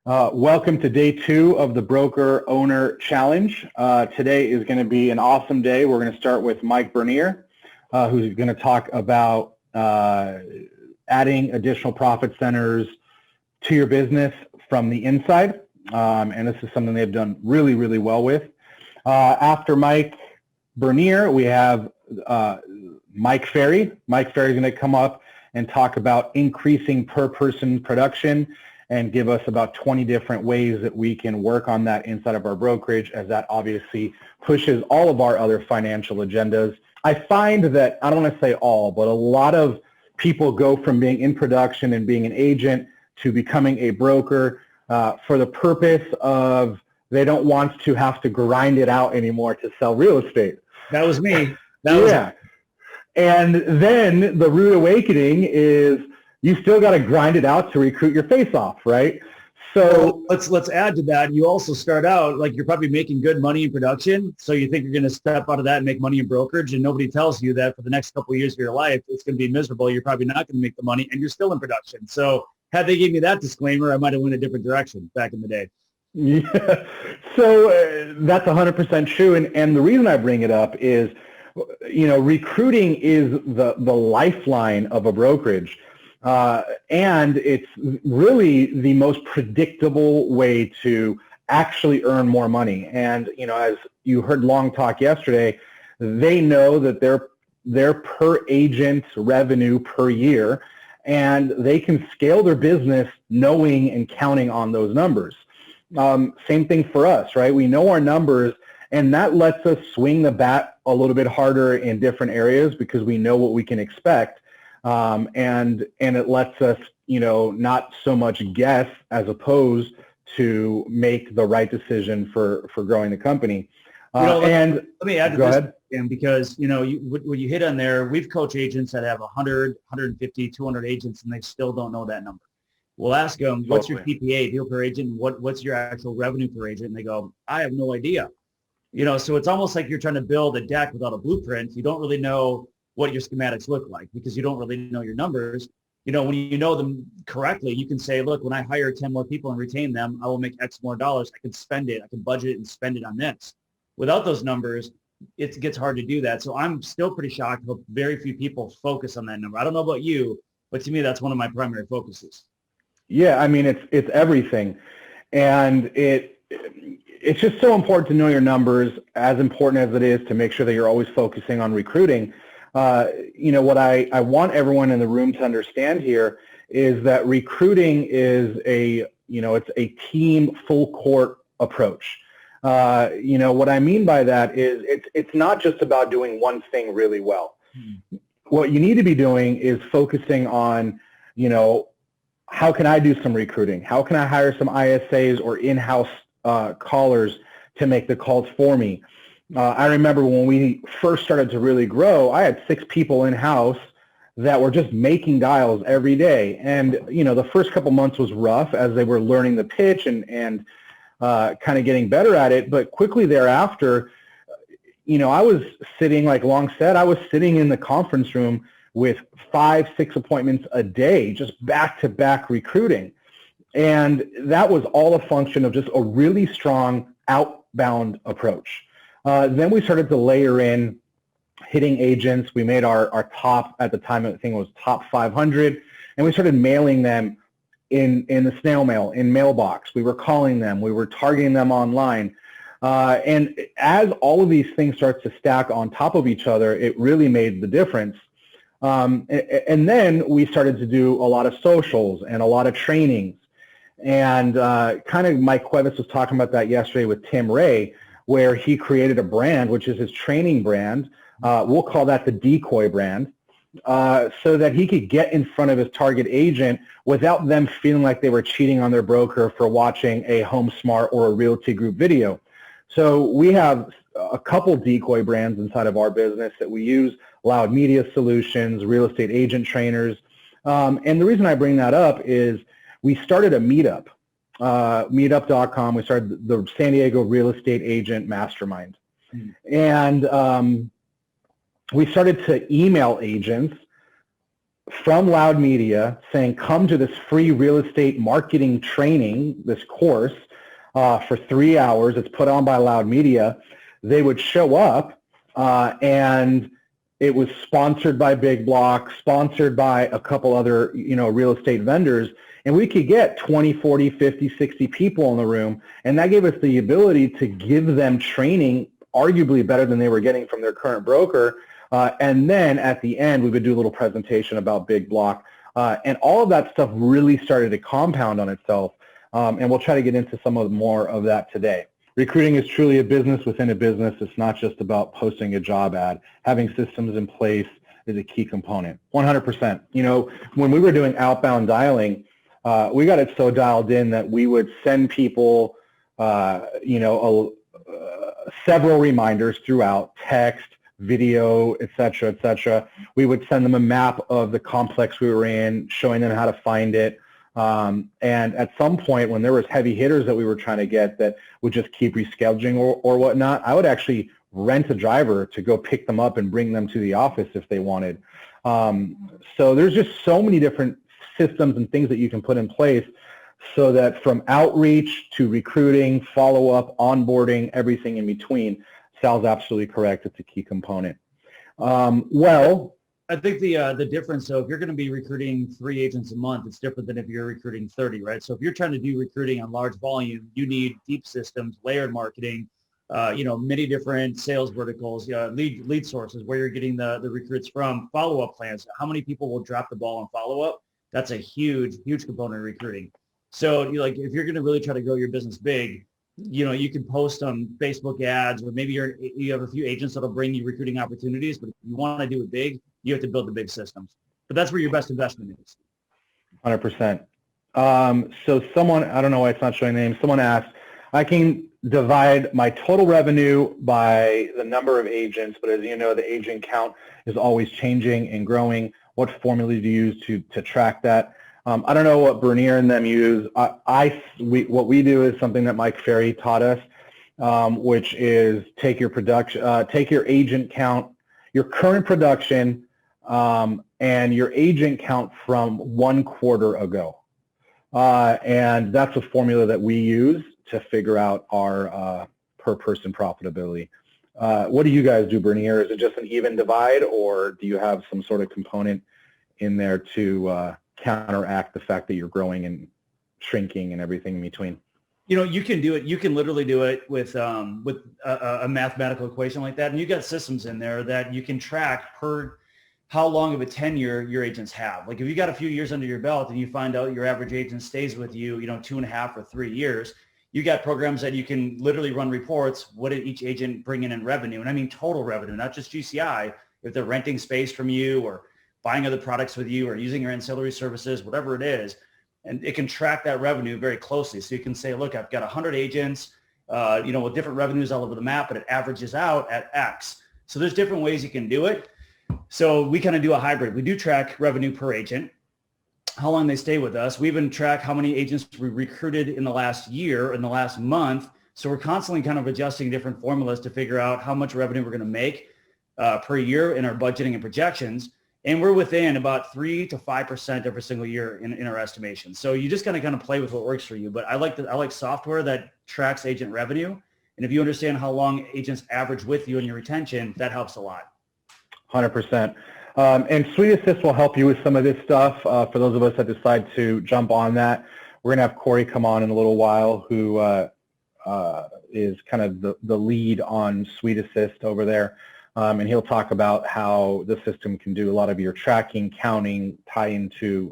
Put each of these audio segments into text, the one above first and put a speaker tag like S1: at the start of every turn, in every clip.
S1: Welcome to day 2 of the Broker Owner Challenge. Today is going to be an awesome day. We're going to start with Mike Bernier, who's going to talk about adding additional profit centers to your business from the inside. And this is something they've done really, really well with. After Mike Bernier, we have Mike Ferry. Mike Ferry is going to come up and talk about increasing per person production and give us about 20 different ways that we can work on that inside of our brokerage, as that obviously pushes all of our other financial agendas. I find that, I don't want to say all, but a lot of people go from being in production and being an agent to becoming a broker for the purpose of they don't want to have to grind it out anymore to sell real estate.
S2: That was me.
S1: And then the rude awakening is you still got to grind it out to recruit your face off, right? So
S2: let's add to that. You also start out like you're probably making good money in production, so you think you're going to step out of that and make money in brokerage, and nobody tells you that for the next couple of years of your life it's going to be miserable. You're probably not going to make the money, and you're still in production. So had they gave me that disclaimer, I might have went a different direction back in the day.
S1: Yeah. So that's 100% true, and the reason I bring it up is, recruiting is the lifeline of a brokerage. And it's really the most predictable way to actually earn more money. And, as you heard Long talk yesterday, they know that their per agent revenue per year, and they can scale their business knowing and counting on those numbers. Same thing for us, right? We know our numbers, and that lets us swing the bat a little bit harder in different areas because we know what we can expect. And it lets us, not so much guess as opposed to make the right decision for growing the company.
S2: Let me add to this, Tim, because, what you hit on there, we've coached agents that have 100, 150, 200 agents, and they still don't know that number. We'll ask them, what's your PPA, deal per agent? What's your actual revenue per agent? And they go, I have no idea. So it's almost like you're trying to build a deck without a blueprint. You don't really know what your schematics look like because you don't really know your numbers. When you know them correctly, you can say, look, when I hire 10 more people and retain them, I will make X more dollars. I can spend it. I can budget it and spend it on this. Without those numbers, it gets hard to do that. So I'm still pretty shocked that very few people focus on that number. I don't know about you, but to me, that's one of my primary focuses.
S1: Yeah, I mean, it's everything. And it's just so important to know your numbers, as important as it is to make sure that you're always focusing on recruiting. What I want everyone in the room to understand here is that recruiting is it's a team full court approach. What I mean by that is it's not just about doing one thing really well. What you need to be doing is focusing on, how can I do some recruiting? How can I hire some ISAs or in-house callers to make the calls for me? I remember when we first started to really grow, I had 6 people in-house that were just making dials every day. And, the first couple months was rough as they were learning the pitch and kind of getting better at it. But quickly thereafter, I was sitting, like Long said, I was sitting in the conference room with 5, 6 appointments a day, just back-to-back recruiting. And that was all a function of just a really strong outbound approach. Then we started to layer in hitting agents. We made our top, at the time, I think it was top 500, and we started mailing them in the snail mail, in mailbox. We were calling them. We were targeting them online. And as all of these things start to stack on top of each other, it really made the difference. And then we started to do a lot of socials and a lot of trainings. And kind of Mike Cuevas was talking about that yesterday with Tim Ray, where he created a brand, which is his training brand. We'll call that the decoy brand, so that he could get in front of his target agent without them feeling like they were cheating on their broker for watching a HomeSmart or a Realty Group video. So we have a couple decoy brands inside of our business that we use: Loud Media Solutions, Real Estate Agent Trainers. And the reason I bring that up is we started a meetup, meetup.com. We started the San Diego Real Estate Agent Mastermind. And we started to email agents from Loud Media saying, come to this free real estate marketing training, this course, for 3 hours. It's put on by Loud Media. They would show up, and it was sponsored by Big Block, sponsored by a couple other, real estate vendors. And we could get 20, 40, 50, 60 people in the room. And that gave us the ability to give them training arguably better than they were getting from their current broker. And then at the end, we would do a little presentation about Big Block. And all of that stuff really started to compound on itself. And we'll try to get into some more of that today. Recruiting is truly a business within a business. It's not just about posting a job ad. Having systems in place is a key component, 100%. When we were doing outbound dialing, we got it so dialed in that we would send people, several reminders throughout, text, video, et cetera, et cetera. We would send them a map of the complex we were in, showing them how to find it. And at some point when there was heavy hitters that we were trying to get that would just keep rescheduling or whatnot, I would actually rent a driver to go pick them up and bring them to the office if they wanted. So there's just so many different systems and things that you can put in place so that from outreach to recruiting, follow-up, onboarding, everything in between. Sal's absolutely correct. It's a key component.
S2: I think the difference, so if you're going to be recruiting 3 agents a month, it's different than if you're recruiting 30, right? So if you're trying to do recruiting on large volume, you need deep systems, layered marketing, many different sales verticals, lead sources, where you're getting the recruits from, follow-up plans. How many people will drop the ball on follow-up? That's a huge, huge component of recruiting. So if you're going to really try to grow your business big, you can post on Facebook ads, or maybe you have a few agents that'll bring you recruiting opportunities, but if you want to do it big, you have to build the big systems. But that's where your best investment is.
S1: 100%. So someone, I don't know why it's not showing names, someone asked, I can divide my total revenue by the number of agents, but as you know, the agent count is always changing and growing. What formula do you use to track that? I don't know what Bernier and them use. What we do is something that Mike Ferry taught us, which is take your agent count, your current production, and your agent count from 1 quarter ago. And that's a formula that we use to figure out our per person profitability. What do you guys do, Bernier? Is it just an even divide, or do you have some sort of component in there to counteract the fact that you're growing and shrinking and everything in between?
S2: You can do it. You can literally do it with a mathematical equation like that. And you got systems in there that you can track per how long of a tenure your agents have. Like if you got a few years under your belt and you find out your average agent stays with you, 2.5 or 3 years, you got programs that you can literally run reports. What did each agent bring in revenue? And I mean total revenue, not just GCI. If they're renting space from you or buying other products with you or using your ancillary services, whatever it is, and it can track that revenue very closely. So you can say, look, I've got 100 agents, with different revenues all over the map, but it averages out at X. So there's different ways you can do it. So we kind of do a hybrid. We do track revenue per agent, how long they stay with us. We even track how many agents we recruited in the last year, in the last month. So we're constantly kind of adjusting different formulas to figure out how much revenue we're going to make per year in our budgeting and projections. And we're within about 3 to 5% every single year in our estimation. So you just kind of play with what works for you. But I like software that tracks agent revenue. And if you understand how long agents average with you and your retention, that helps a lot.
S1: 100%. And Sweet Assist will help you with some of this stuff. For those of us that decide to jump on that, we're going to have Corey come on in a little while, who is kind of the lead on Sweet Assist over there. And he'll talk about how the system can do a lot of your tracking, counting, tie into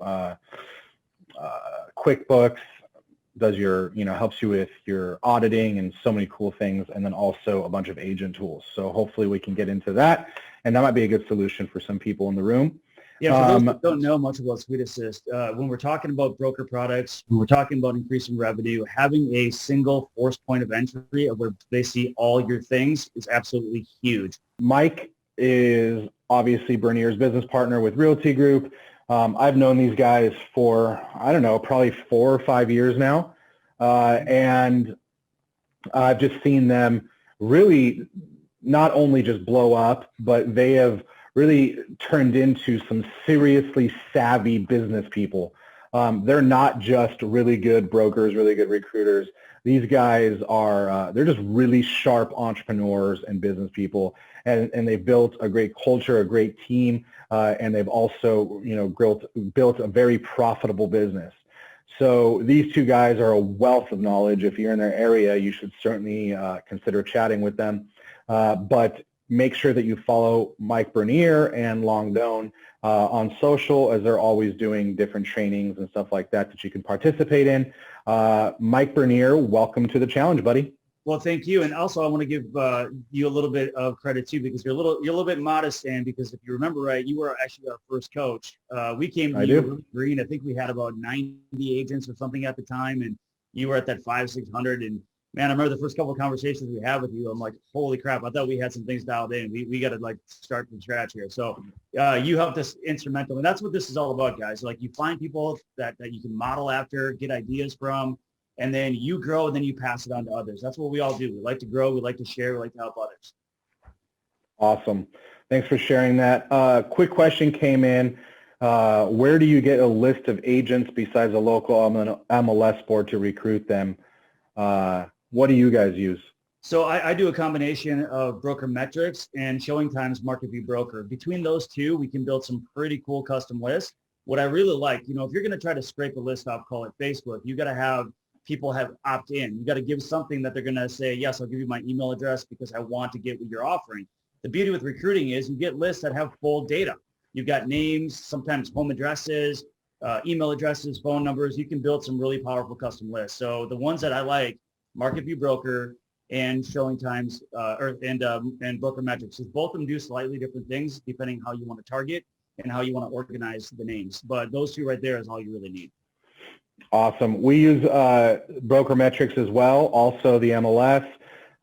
S1: QuickBooks, does helps you with your auditing and so many cool things, and then also a bunch of agent tools. So hopefully we can get into that, and that might be a good solution for some people in the room.
S2: Yeah, for those that don't know much about Sweet Assist, when we're talking about broker products, when we're talking about increasing revenue, having a single force point of entry of where they see all your things is absolutely huge.
S1: Mike is obviously Bernier's business partner with Realty Group. I've known these guys for, I don't know, probably 4 or 5 years now. And I've just seen them really not only just blow up, but they have really turned into some seriously savvy business people. They're not just really good brokers, really good recruiters. These guys are, they're just really sharp entrepreneurs and business people, and they've built a great culture, a great team, and they've also, built a very profitable business. So these two guys are a wealth of knowledge. If you're in their area, you should certainly consider chatting with them. But make sure that you follow Mike Bernier and Longdone on social, as they're always doing different trainings and stuff like that you can participate in. Mike Bernier, welcome to the challenge, buddy.
S2: Well, thank you. And also I want to give you a little bit of credit too, because you're a little bit modest, and because if you remember right, you were actually our first coach. We came to you really green. I think we had about 90 agents or something at the time, and you were at that 500-600. And man, I remember the first couple of conversations we had with you. I'm like, holy crap, I thought we had some things dialed in. We got to like start from scratch here. So you helped us instrumental. And that's what this is all about, guys. Like, you find people that you can model after, get ideas from, and then you grow, and then you pass it on to others. That's what we all do. We like to grow. We like to share. We like to help others.
S1: Awesome. Thanks for sharing that. Quick question came in. Where do you get a list of agents besides a local MLS board to recruit them? What do you guys use?
S2: So I do a combination of Broker Metrics and Showing Time's Market View Broker. Between those two, we can build some pretty cool custom lists. What I really like, if you're going to try to scrape a list off, call it Facebook, you got to have people have opt in. You got to give something that they're going to say, yes, I'll give you my email address because I want to get what you're offering. The beauty with recruiting is you get lists that have full data. You've got names, sometimes home addresses, email addresses, phone numbers. You can build some really powerful custom lists. So the ones that I like, Market View Broker and Showing Times and Broker Metrics, because both of them do slightly different things depending how you want to target and how you want to organize the names. But those two right there is all you really need.
S1: Awesome. We use Broker Metrics as well, also the MLS.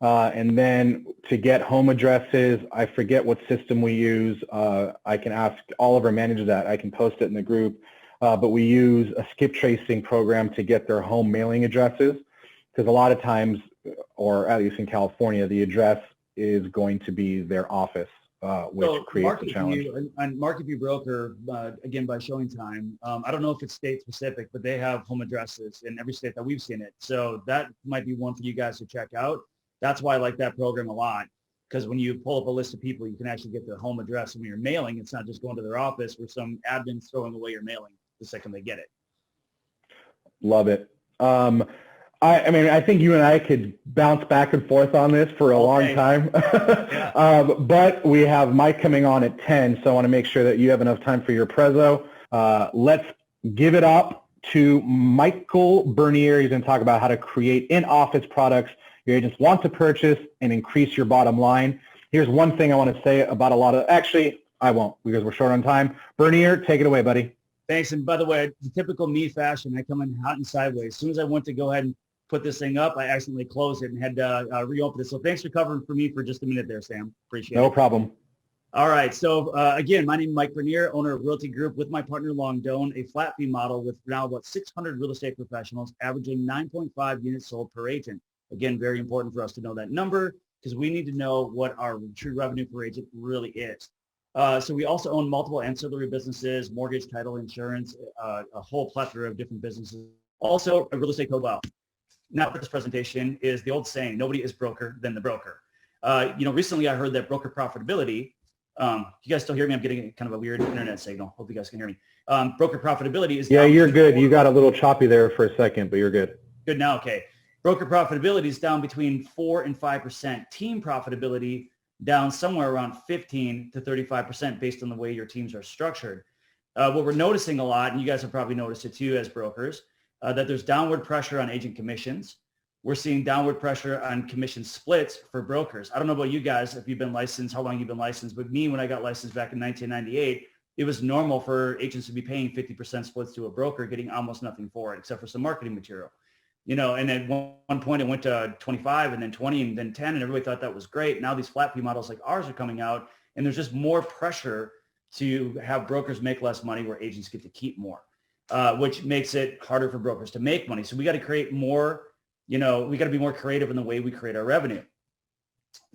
S1: And then to get home addresses, I forget what system we use. I can ask Oliver manage that. I can post it in the group. But we use a skip tracing program to get their home mailing addresses, because a lot of times, or at least in California, the address is going to be their office, which creates a challenge.
S2: And Market View Broker, again, by Showing Time, I don't know if it's state specific, but they have home addresses in every state that we've seen it. So that might be one for you guys to check out. That's why I like that program a lot, because when you pull up a list of people, you can actually get their home address. And when you're mailing, it's not just going to their office where some admin's throwing away your mailing the second they get it.
S1: Love it. I mean, I think you and I could bounce back and forth on this for a long time. Yeah. But we have Mike coming on at 10, so I want to make sure that you have enough time for your prezzo. Let's give it up to Michael Bernier. He's going to talk about how to create in-office products your agents want to purchase and increase your bottom line. Here's one thing I want to say about actually, I won't, because we're short on time. Bernier, take it away, buddy.
S2: Thanks. And by the way, the typical me fashion, I come in hot and sideways. As soon as I went to go ahead and put this thing up, I accidentally closed it and had to reopen it. So thanks for covering for me for just a minute there, Sam. Appreciate it.
S1: No problem.
S2: All right. So again, my name is Mike Bernier, owner of Realty Group, with my partner Longdone, a flat fee model with now about 600 real estate professionals, averaging 9.5 units sold per agent. Again, very important for us to know that number, because we need to know what our true revenue per agent really is. So we also own multiple ancillary businesses, mortgage, title, insurance, a whole plethora of different businesses. Also, a real estate code file. Now, for this presentation is the old saying, nobody is broker than the broker. Recently I heard that broker profitability, you guys still hear me? I'm getting kind of a weird internet signal. Hope you guys can hear me. Broker profitability is—
S1: Yeah, you're good. You got a little choppy there for a second, but you're good.
S2: Good now, okay. Broker profitability is down between 4 and 5%. Team profitability down somewhere around 15 to 35% based on the way your teams are structured. What we're noticing a lot, and you guys have probably noticed it too as brokers, that there's downward pressure on agent commissions. We're seeing downward pressure on commission splits for brokers. I don't know about you guys, if you've been licensed, how long you've been licensed, but me, when I got licensed back in 1998, it was normal for agents to be paying 50% splits to a broker, getting almost nothing for it, except for some marketing material. And at one point it went to 25 and then 20 and then 10, and everybody thought that was great. Now these flat fee models like ours are coming out, and there's just more pressure to have brokers make less money where agents get to keep more, which makes it harder for brokers to make money. So we got to create more, we got to be more creative in the way we create our revenue.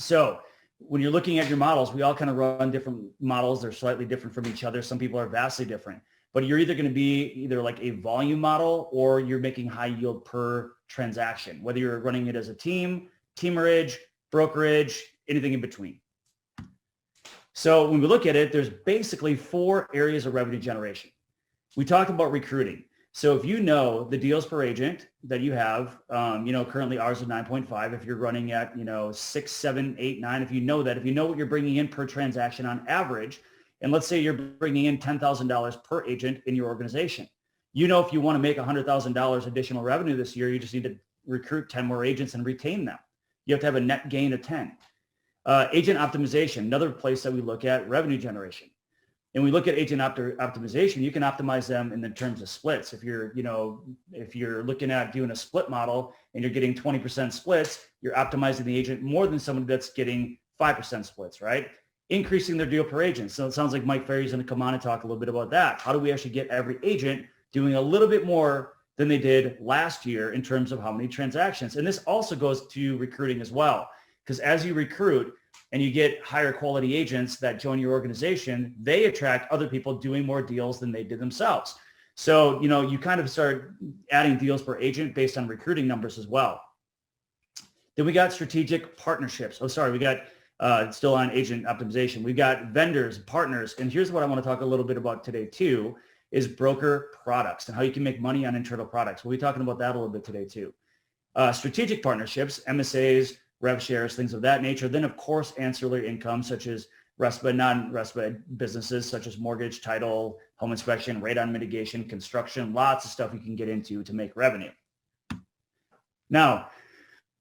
S2: So when you're looking at your models, we all kind of run different models. They're slightly different from each other. Some people are vastly different, but you're either going to be either like a volume model or you're making high yield per transaction, whether you're running it as a team, teamerage, brokerage, anything in between. So when we look at it, there's basically 4 areas of revenue generation. We talked about recruiting. So if you know the deals per agent that you have, currently ours is 9.5. If you're running at, 6, 7, 8, 9, if you know what you're bringing in per transaction on average, and let's say you're bringing in $10,000 per agent in your organization, if you want to make $100,000 additional revenue this year, you just need to recruit 10 more agents and retain them. You have to have a net gain of 10. Agent optimization, another place that we look at revenue generation. And we look at agent optimization, you can optimize them in the terms of splits. If you're looking at doing a split model and you're getting 20% splits, you're optimizing the agent more than someone that's getting 5% splits, right? Increasing their deal per agent. So it sounds like Mike Ferry's going to come on and talk a little bit about that. How do we actually get every agent doing a little bit more than they did last year in terms of how many transactions? And this also goes to recruiting as well, because as you recruit, and you get higher quality agents that join your organization, they attract other people doing more deals than they did themselves. So, you kind of start adding deals per agent based on recruiting numbers as well. Then we got strategic partnerships. We got still on agent optimization. We've got vendors, partners. And here's what I want to talk a little bit about today too, is broker products and how you can make money on internal products. We'll be talking about that a little bit today too. Strategic partnerships, MSAs, rev shares, things of that nature. Then, of course, ancillary income such as RESPA, non-RESPA businesses such as mortgage, title, home inspection, radon mitigation, construction, lots of stuff you can get into to make revenue. Now,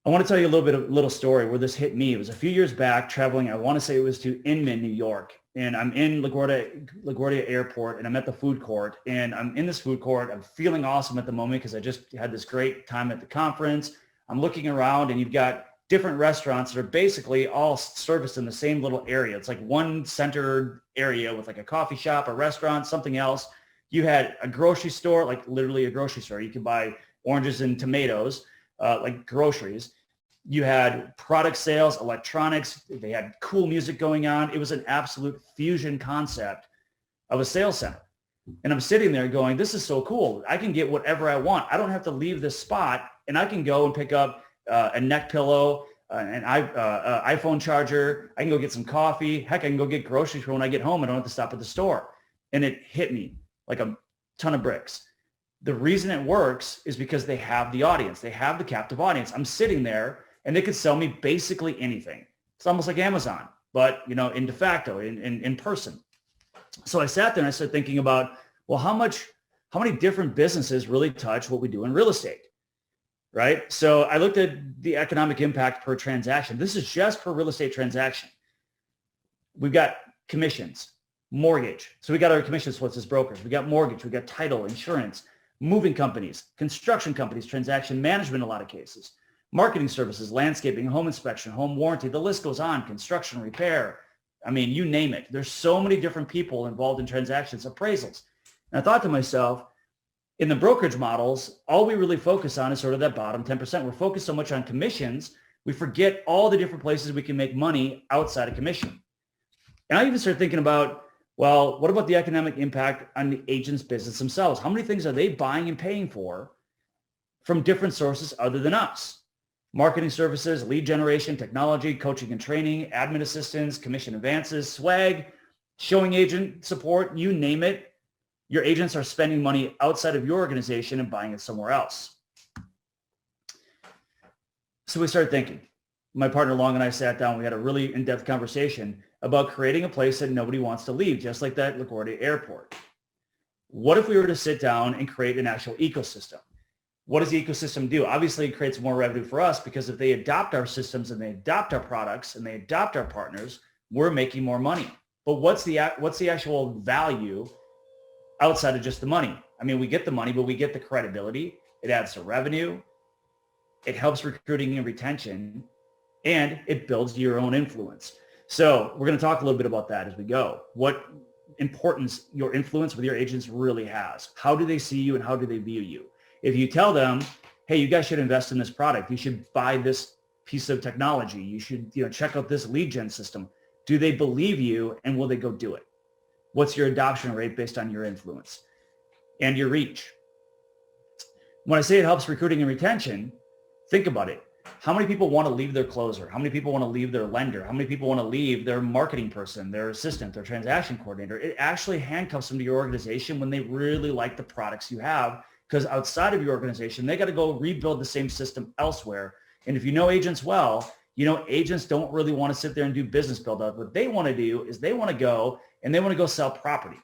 S2: I want to tell you a little story where this hit me. It was a few years back traveling. I want to say it was to Inman, New York. And I'm in LaGuardia Airport and I'm at the food court. And I'm in this food court. I'm feeling awesome at the moment because I just had this great time at the conference. I'm looking around and you've got different restaurants that are basically all serviced in the same little area. It's like one centered area with like a coffee shop, a restaurant, something else. You had a grocery store, like literally a grocery store. You could buy oranges and tomatoes, like groceries. You had product sales, electronics. They had cool music going on. It was an absolute fusion concept of a sales center. And I'm sitting there going, this is so cool. I can get whatever I want. I don't have to leave this spot and I can go and pick up a neck pillow, an iPhone charger. I can go get some coffee. Heck, I can go get groceries for when I get home. I don't have to stop at the store. And it hit me like a ton of bricks. The reason it works is because they have the audience. They have the captive audience. I'm sitting there and they could sell me basically anything. It's almost like Amazon, but in de facto, in person. So I sat there and I started thinking about, well, how many different businesses really touch what we do in real estate? Right? So I looked at the economic impact per transaction. This is just per real estate transaction. We've got commissions, mortgage. So we got our commission splits as brokers. We got mortgage, we got title, insurance, moving companies, construction companies, transaction management in a lot of cases, marketing services, landscaping, home inspection, home warranty. The list goes on, construction, repair. I mean, you name it. There's so many different people involved in transactions, appraisals. And I thought to myself, in the brokerage models, all we really focus on is sort of that bottom 10%. We're focused so much on commissions, we forget all the different places we can make money outside of commission. And I even started thinking about, well, what about the economic impact on the agent's business themselves? How many things are they buying and paying for from different sources other than us? Marketing services, lead generation, technology, coaching and training, admin assistance, commission advances, swag, showing agent support, you name it. Your agents are spending money outside of your organization and buying it somewhere else. So we started thinking. My partner Long and I sat down. We had a really in-depth conversation about creating a place that nobody wants to leave, just like that LaGuardia Airport. What if we were to sit down and create an actual ecosystem? What does the ecosystem do? Obviously, it creates more revenue for us because if they adopt our systems and they adopt our products and they adopt our partners, we're making more money. But what's the actual value outside of just the money? I mean, we get the money, but we get the credibility. It adds to revenue. It helps recruiting and retention, and it builds your own influence. So we're going to talk a little bit about that as we go. What importance your influence with your agents really has. How do they see you and how do they view you? If you tell them, hey, you guys should invest in this product, you should buy this piece of technology. You should, check out this lead gen system. Do they believe you, and will they go do it? What's your adoption rate based on your influence and your reach? When I say it helps recruiting and retention, think about it. How many people want to leave their closer? How many people want to leave their lender? How many people want to leave their marketing person, their assistant, their transaction coordinator? It actually handcuffs them to your organization when they really like the products you have, because outside of your organization, they got to go rebuild the same system elsewhere. And if you know agents well, agents don't really want to sit there and do business build up. What they want to do is they want to go sell property.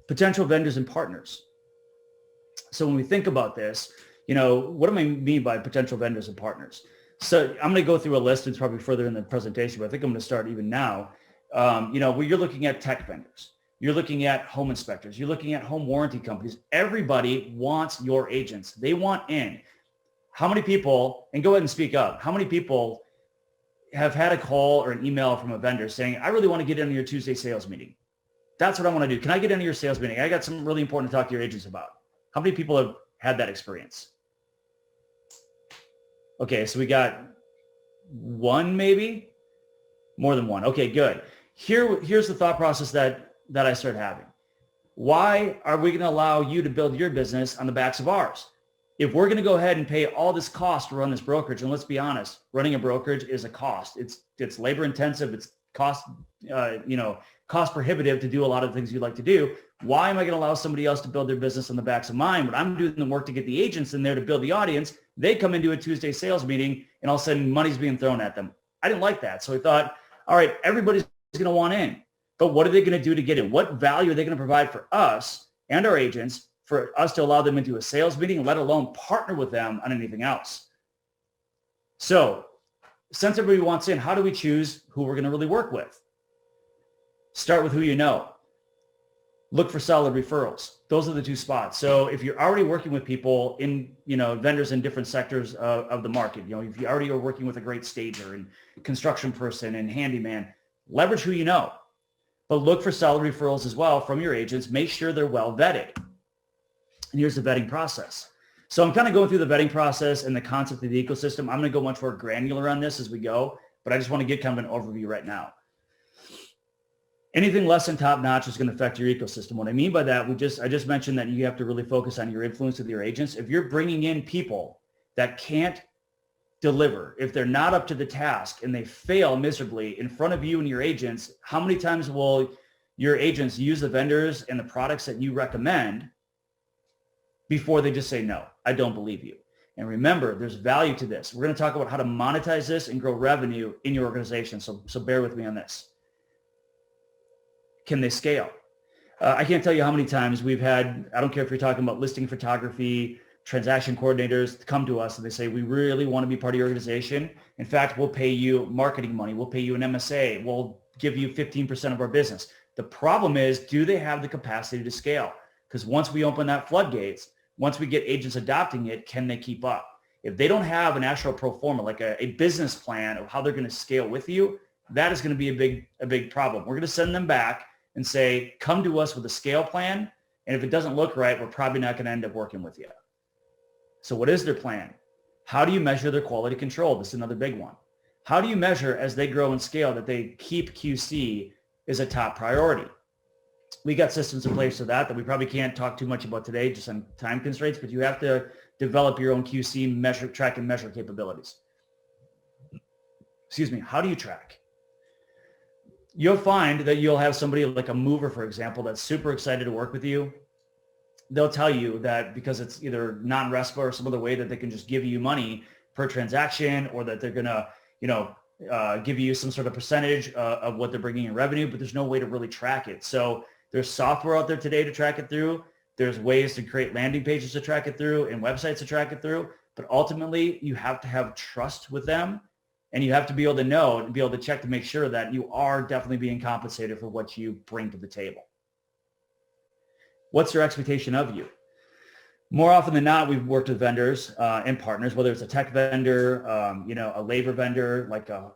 S2: Potential vendors and partners. So when we think about this, what do I mean by potential vendors and partners? So I'm going to go through a list. It's probably further in the presentation, but I think I'm going to start even now. Where you're looking at tech vendors, you're looking at home inspectors, you're looking at home warranty companies. Everybody wants your agents. They want in. How many people, and go ahead and speak up, how many people have had a call or an email from a vendor saying, I really want to get into your Tuesday sales meeting. That's what I want to do. Can I get into your sales meeting? I got something really important to talk to your agents about. How many people have had that experience? Okay, so we got one, maybe more than one. Okay, good. Here's the thought process that I started having. Why are we going to allow you to build your business on the backs of ours? If we're going to go ahead and pay all this cost to run this brokerage, and let's be honest, running a brokerage is a cost. It's labor intensive. It's cost prohibitive to do a lot of things you'd like to do. Why am I going to allow somebody else to build their business on the backs of mine when I'm doing the work to get the agents in there to build the audience? They come into a Tuesday sales meeting and all of a sudden money's being thrown at them. I didn't like that. So I thought, all right, everybody's going to want in, but what are they going to do to get in? What value are they going to provide for us and our agents for us to allow them into a sales meeting, let alone partner with them on anything else? So since everybody wants in, how do we choose who we're going to really work with? Start with who you know. Look for solid referrals. Those are the two spots. So if you're already working with people in, vendors in different sectors of the market, if you already are working with a great stager and construction person and handyman, leverage who you know. But look for solid referrals as well from your agents. Make sure they're well vetted. And here's the vetting process. So I'm kind of going through the vetting process and the concept of the ecosystem. I'm going to go much more granular on this as we go, but I just want to get kind of an overview right now. Anything less than top notch is going to affect your ecosystem. What I mean by that, I just mentioned that you have to really focus on your influence with your agents. If you're bringing in people that can't deliver, if they're not up to the task and they fail miserably in front of you and your agents, how many times will your agents use the vendors and the products that you recommend before they just say, no, I don't believe you? And remember, there's value to this. We're going to talk about how to monetize this and grow revenue in your organization. So bear with me on this. Can they scale? I can't tell you how many times we've had, I don't care if you're talking about listing photography, transaction coordinators come to us and they say, we really want to be part of your organization. In fact, we'll pay you marketing money. We'll pay you an MSA. We'll give you 15% of our business. The problem is, do they have the capacity to scale? Because once we open that floodgates, once we get agents adopting it, can they keep up? If they don't have an actual pro forma, like a business plan of how they're going to scale with you, that is going to be a big problem. We're going to send them back and say, come to us with a scale plan. And if it doesn't look right, we're probably not going to end up working with you. So what is their plan? How do you measure their quality control? This is another big one. How do you measure as they grow and scale that they keep QC as a top priority? We got systems in place for that we probably can't talk too much about today just on time constraints, but you have to develop your own QC track and measure capabilities. Excuse me. How do you track? You'll find that you'll have somebody like a mover, for example, that's super excited to work with you. They'll tell you that because it's either non-RESPA or some other way that they can just give you money per transaction, or that they're going to, give you some sort of percentage of what they're bringing in revenue, but there's no way to really track it. So there's software out there today to track it through. There's ways to create landing pages to track it through and websites to track it through. But ultimately, you have to have trust with them. And you have to be able to know and be able to check to make sure that you are definitely being compensated for what you bring to the table. What's their expectation of you? More often than not, we've worked with vendors and partners, whether it's a tech vendor, a labor vendor, like a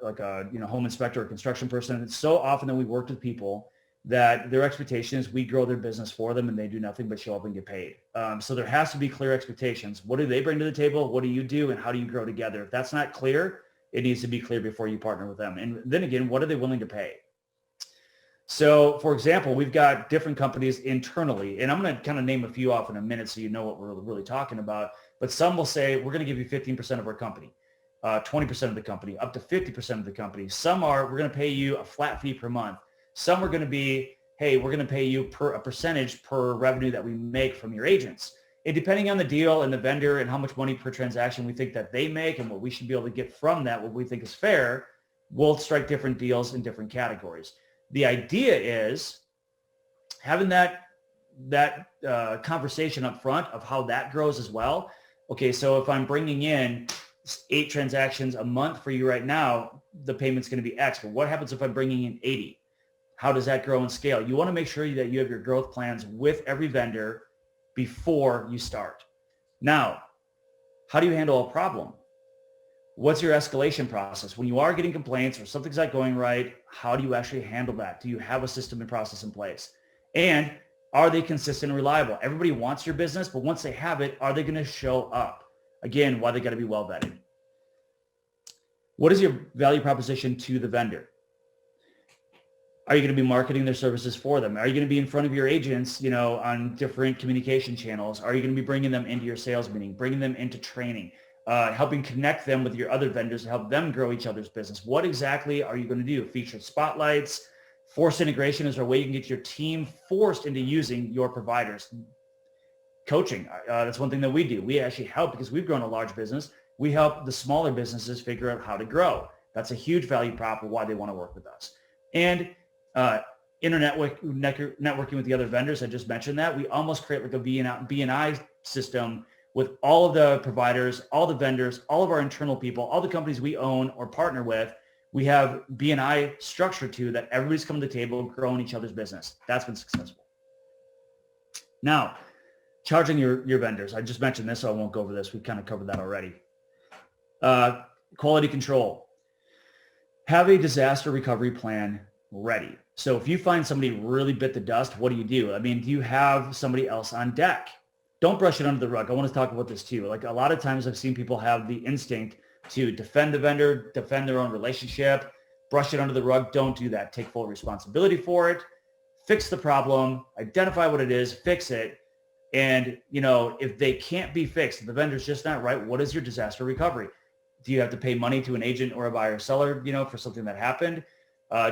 S2: home inspector or construction person. It's so often that we've worked with people that their expectation is we grow their business for them and they do nothing but show up and get paid. So there has to be clear expectations. What do they bring to the table? What do you do? And how do you grow together? If that's not clear, it needs to be clear before you partner with them. And then again, what are they willing to pay? So for example, we've got different companies internally, and I'm going to kind of name a few off in a minute so you know what we're really talking about. But some will say, we're going to give you 15% of our company, 20% of the company, up to 50% of the company. Some are, we're going to pay you a flat fee per month. Some are going to be, hey, we're going to pay you a percentage per revenue that we make from your agents. And depending on the deal and the vendor and how much money per transaction we think that they make and what we should be able to get from that, what we think is fair, we'll strike different deals in different categories. The idea is having that conversation up front of how that grows as well. Okay, so if I'm bringing in 8 transactions a month for you right now, the payment's going to be X. But what happens if I'm bringing in 80? How does that grow and scale? You want to make sure that you have your growth plans with every vendor before you start. Now, how do you handle a problem? What's your escalation process? When you are getting complaints or something's not going right, how do you actually handle that? Do you have a system and process in place? And are they consistent and reliable? Everybody wants your business, but once they have it, are they going to show up? Again, why they got to be well vetted. What is your value proposition to the vendor? Are you going to be marketing their services for them? Are you going to be in front of your agents, on different communication channels? Are you going to be bringing them into your sales meeting, bringing them into training, helping connect them with your other vendors to help them grow each other's business? What exactly are you going to do? Featured spotlights, forced integration is a way you can get your team forced into using your providers. Coaching, that's one thing that we do. We actually help, because we've grown a large business. We help the smaller businesses figure out how to grow. That's a huge value prop of why they want to work with us. And networking with the other vendors. I just mentioned that. We almost create like a B&I system with all of the providers, all the vendors, all of our internal people, all the companies we own or partner with. We have B&I structure too, that everybody's coming to the table, growing each other's business. That's been successful. Now, charging your vendors. I just mentioned this, so I won't go over this. We've kind of covered that already. Quality control. Have a disaster recovery plan ready. So if you find somebody really bit the dust, what do? Do you have somebody else on deck? Don't brush it under the rug. I want to talk about this too. Like a lot of times I've seen people have the instinct to defend the vendor, defend their own relationship, brush it under the rug. Don't do that. Take full responsibility for it. Fix the problem, identify what it is, fix it. And, if they can't be fixed, if the vendor's just not right, what is your disaster recovery? Do you have to pay money to an agent or a buyer or seller, for something that happened?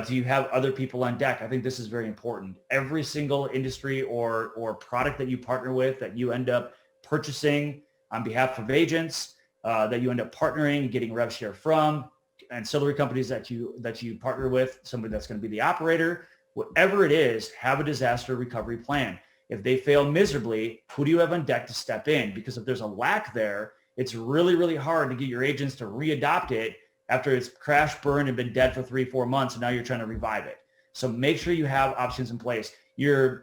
S2: Do you have other people on deck? I think this is very important. Every single industry or product that you partner with, that you end up purchasing on behalf of agents, that you end up partnering, getting rev share from, ancillary companies that you partner with, somebody that's going to be the operator, whatever it is, have a disaster recovery plan. If they fail miserably, who do you have on deck to step in? Because if there's a lack there, it's really, really hard to get your agents to readopt it after it's crashed, burned, and been dead for 3-4 months, and now you're trying to revive it. So make sure you have options in place. Your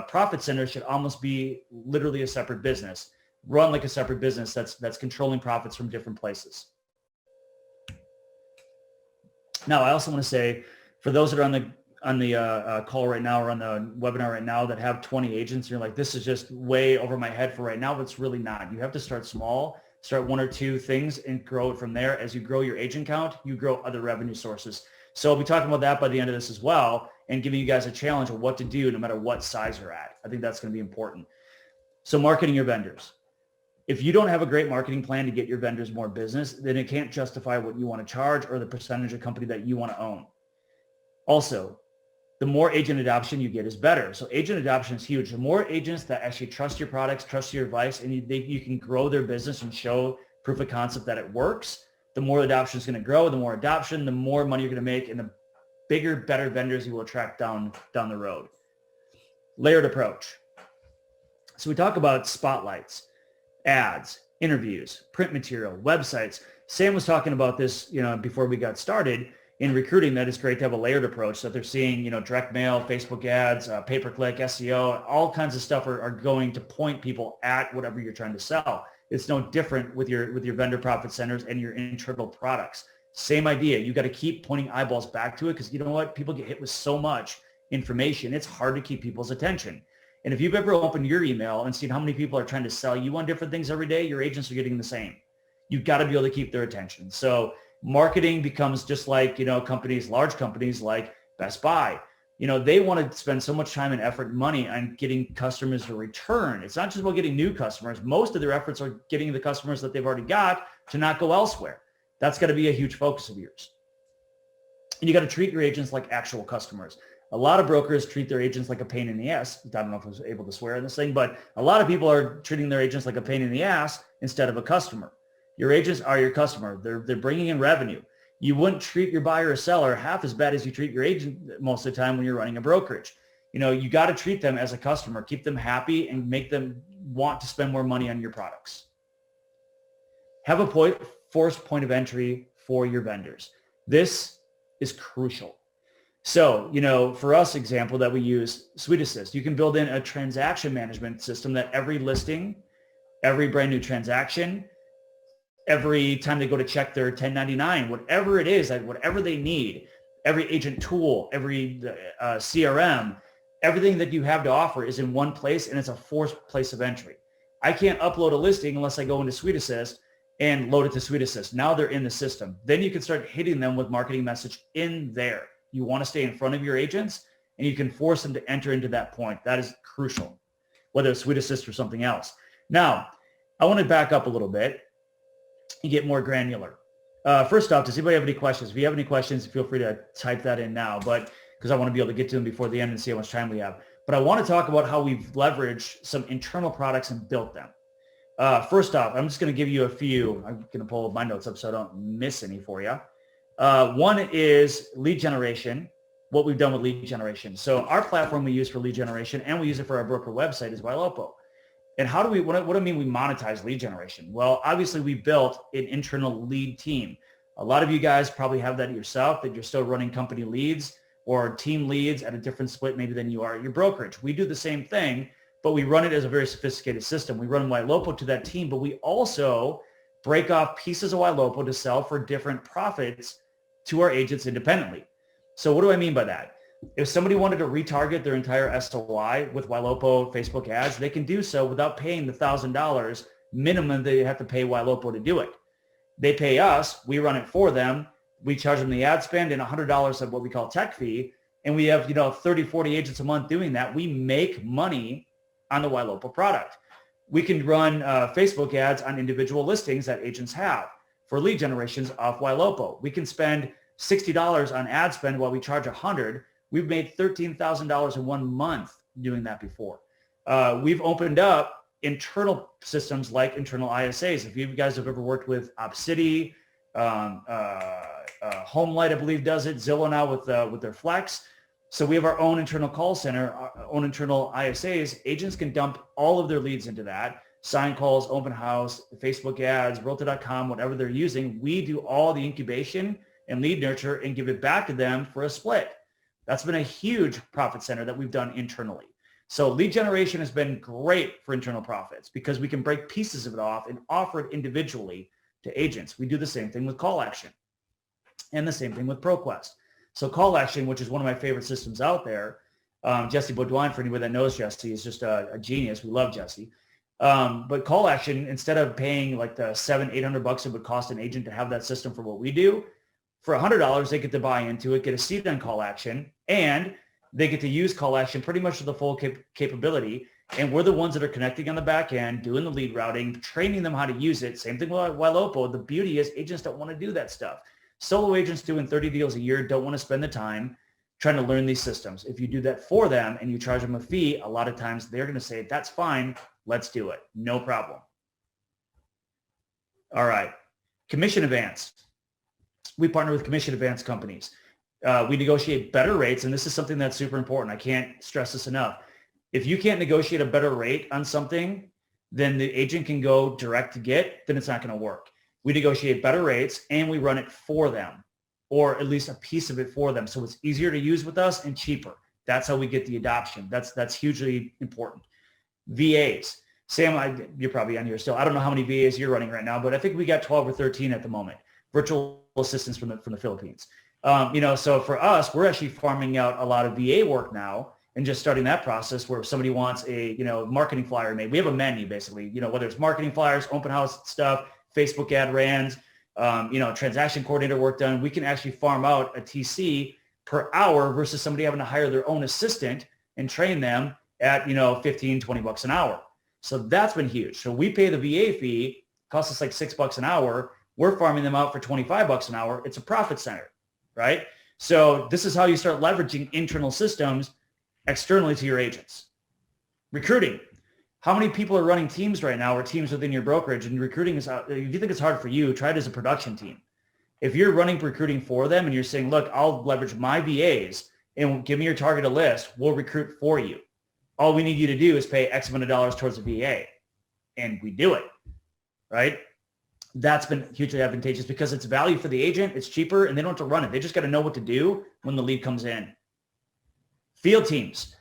S2: profit center should almost be literally a separate business. Run like a separate business that's controlling profits from different places. Now, I also want to say, for those that are on the call right now or on the webinar right now that have 20 agents, and you're like, this is just way over my head for right now, but it's really not. You have to start small. Start 1 or 2 things and grow it from there. As you grow your agent count, you grow other revenue sources. So I'll be talking about that by the end of this as well, and giving you guys a challenge of what to do no matter what size you're at. I think that's going to be important. So marketing your vendors. If you don't have a great marketing plan to get your vendors more business, then it can't justify what you want to charge or the percentage of company that you want to own. Also, the more agent adoption you get is better. So agent adoption is huge. The more agents that actually trust your products, trust your advice, and you can grow their business and show proof of concept that it works, the more adoption is going to grow. The more adoption, the more money you're going to make, and the bigger, better vendors you will attract down the road. Layered approach. So we talk about spotlights, ads, interviews, print material, websites. Sam was talking about this, before we got started. In recruiting, that it's great to have a layered approach, so that they're seeing, direct mail, Facebook ads, pay-per-click, SEO, all kinds of stuff are going to point people at whatever you're trying to sell. It's no different with your vendor profit centers and your internal products. Same idea. You got to keep pointing eyeballs back to it, because you know what? People get hit with so much, information, it's hard to keep people's attention. And if you've ever opened your email and seen how many people are trying to sell you on different things every day, your agents are getting the same. You've got to be able to keep their attention. So marketing becomes just like, companies, large companies like Best Buy. They want to spend so much time and effort and money on getting customers to return. It's not just about getting new customers. Most of their efforts are getting the customers that they've already got to not go elsewhere. That's got to be a huge focus of yours. And you got to treat your agents like actual customers. A lot of brokers treat their agents like a pain in the ass. I don't know if I was able to swear in this thing, but a lot of people are treating their agents like a pain in the ass instead of a customer. Your agents are your customer. They're bringing in revenue. You wouldn't treat your buyer or seller half as bad as you treat your agent most of the time when you're running a brokerage. You got to treat them as a customer, keep them happy, and make them want to spend more money on your products. Have a forced point of entry for your vendors. This is crucial. So, for us, example that we use, Suite Assist, you can build in a transaction management system that every listing, every brand new transaction, every time they go to check their 1099, whatever it is, whatever they need, every agent tool, every CRM, everything that you have to offer is in one place, and it's a forced place of entry. I can't upload a listing unless I go into Suite Assist and load it to Suite Assist. Now they're in the system. Then you can start hitting them with marketing message in there. You want to stay in front of your agents, and you can force them to enter into that point. That is crucial, whether it's Suite Assist or something else. Now, I want to back up a little bit and get more granular. First off, does anybody have any questions? If you have any questions, feel free to type that in now, but because I want to be able to get to them before the end and see how much time we have. But I want to talk about how we've leveraged some internal products and built them. First off, I'm just going to give you a few. I'm going to pull my notes up so I don't miss any for you. One is lead generation, what we've done with lead generation. So our platform we use for lead generation, and we use it for our broker website, is Ylopo. And how do we, what do I mean we monetize lead generation? Well, obviously we built an internal lead team. A lot of you guys probably have that yourself, that you're still running company leads or team leads at a different split maybe than you are at your brokerage. We do the same thing, but we run it as a very sophisticated system. We run Ylopo to that team, but we also break off pieces of Ylopo to sell for different profits to our agents independently. So what do I mean by that? If somebody wanted to retarget their entire SOI with Ylopo Facebook ads, they can do so without paying the $1,000 minimum they have to pay Ylopo to do it. They pay us, we run it for them, we charge them the ad spend and $100 of what we call tech fee, and we have 30, 40 agents a month doing that. We make money on the Ylopo product. We can run Facebook ads on individual listings that agents have for lead generations off Ylopo. We can spend $60 on ad spend while we charge $100. We've made $13,000 in 1 month doing that before. We've opened up internal systems like internal ISAs. If you guys have ever worked with OpCity, HomeLight, I believe, does it. Zillow now with their Flex. So we have our own internal call center, our own internal ISAs. Agents can dump all of their leads into that. Sign calls, open house, Facebook ads, Realtor.com, whatever they're using. We do all the incubation and lead nurture and give it back to them for a split. That's been a huge profit center that we've done internally. So lead generation has been great for internal profits because we can break pieces of it off and offer it individually to agents. We do the same thing with call action and the same thing with ProQuest. So call action, which is one of my favorite systems out there, Jesse Baudouin, for anybody that knows Jesse, is just a genius. We love Jesse. But call action, instead of paying like the $700-800 it would cost an agent to have that system for what we do, for $100, they get to buy into it, get a seat on call action, and they get to use call action pretty much to the full capability. And we're the ones that are connecting on the back end, doing the lead routing, training them how to use it. Same thing with Ylopo. The beauty is agents don't want to do that stuff. Solo agents doing 30 deals a year don't want to spend the time trying to learn these systems. If you do that for them and you charge them a fee, a lot of times they're going to say, that's fine, let's do it. No problem. All right. Commission advance. We partner with commission advance companies. We negotiate better rates, and this is something that's super important. I can't stress this enough. If you can't negotiate a better rate on something, then the agent can go direct to get, then it's not going to work. We negotiate better rates, and we run it for them, or at least a piece of it for them, so it's easier to use with us and cheaper. That's how we get the adoption. That's hugely important. VAs. Sam, you're probably on here still. I don't know how many VAs you're running right now, but I think we got 12 or 13 at the moment. Virtual assistants from the Philippines. So for us, we're actually farming out a lot of VA work now and just starting that process where if somebody wants a, marketing flyer made. We have a menu basically, whether it's marketing flyers, open house stuff, Facebook ad runs, transaction coordinator work done. We can actually farm out a TC per hour versus somebody having to hire their own assistant and train them at, 15, 20 bucks an hour. So that's been huge. So we pay the VA fee, costs us like $6 an hour. We're farming them out for 25 bucks an hour. It's a profit center, right? So this is how you start leveraging internal systems externally to your agents. Recruiting. How many people are running teams right now or teams within your brokerage? And recruiting is, if you think it's hard for you, try it as a production team. If you're running recruiting for them and you're saying, look, I'll leverage my VAs and give me your targeted list, we'll recruit for you. All we need you to do is pay X amount of dollars towards a VA. And we do it, right? That's been hugely advantageous because it's value for the agent, it's cheaper, and they don't have to run it. They just got to know what to do when the lead comes in. Field teams.